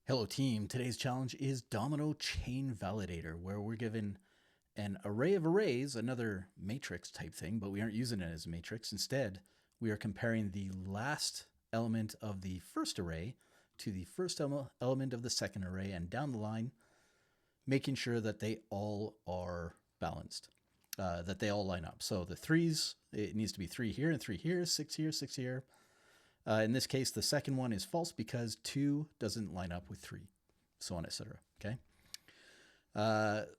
Hello team, today's challenge is Domino Chain Validator, where we're given an array of arrays, another matrix type thing, but we aren't using it as a matrix. Instead, we are comparing the last element of the first array to the first element of the second array and down the line, making sure that they all are balanced, that they all line up. So the threes, it needs to be 3 here and 3 here, 6 here, 6 here. In this case, the second one is false because 2 doesn't line up with 3, so on, etc. Okay.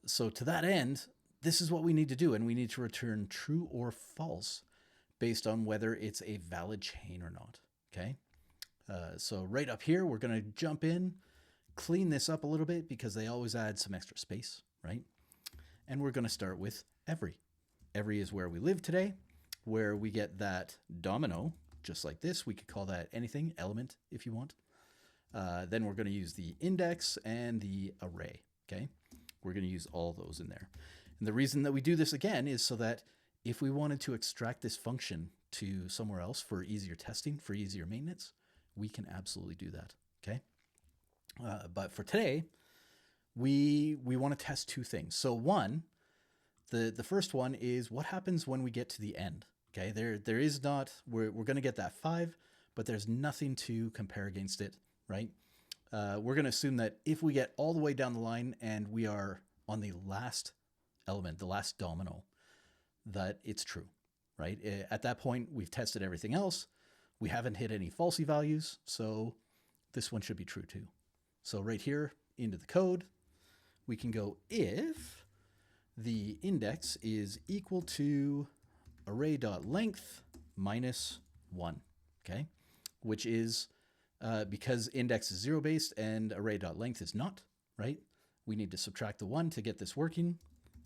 So to that end, this is what we need to do, and we need to return true or false based on whether it's a valid chain or not. Okay. So right up here, we're going to jump in, clean this up a little bit because they always add some extra space, right? And we're going to start with every. Every is where we live today, where we get that domino. Just like this, we could call that anything, element, if you want. Then we're going to use the index and the array, okay? We're going to use all those in there. And the reason that we do this again is so that if we wanted to extract this function to somewhere else for easier testing, for easier maintenance, we can absolutely do that, okay? But for today, we want to test two things. So one, the first one is what happens when we get to the end. Okay, there is not, we're going to get that 5, but there's nothing to compare against it, right? We're going to assume that if we get all the way down the line and we are on the last element, the last domino, that it's true, right? At that point, we've tested everything else. We haven't hit any falsy values, so this one should be true too. So right here into the code, we can go if the index is equal to array.length minus 1, okay? Which is because index is 0 based and array.length is not, right? We need to subtract the 1 to get this working.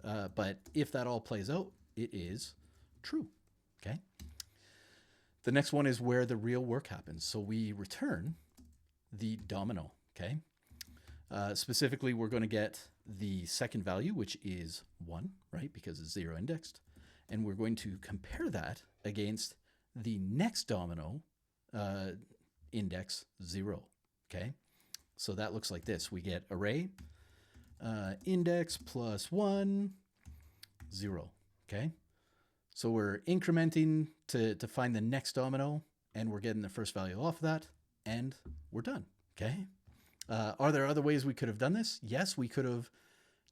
But if that all plays out, it is true, okay? The next one is where the real work happens. So we return the domino, okay? Specifically, we're going to get the second value, which is 1, right? Because it's 0 indexed. And we're going to compare that against the next domino, index 0, okay? So that looks like this. We get array, index plus 1, 0, okay? So we're incrementing to find the next domino, and we're getting the first value off of that, and we're done, okay? Are there other ways we could have done this? Yes, we could have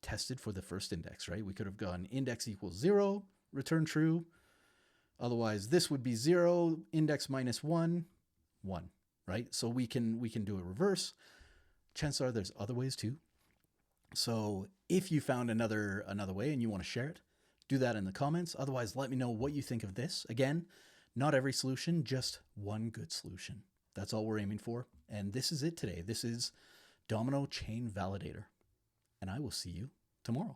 tested for the first index, right? We could have gone index equals 0, return true. Otherwise, this would be 0, index minus 1, 1, right? So we can do a reverse. Chances are there's other ways too. So if you found another way and you want to share it, do that in the comments. Otherwise, let me know what you think of this. Again, not every solution, just one good solution. That's all we're aiming for. And this is it today. This is Domino Chain Validator. And I will see you tomorrow.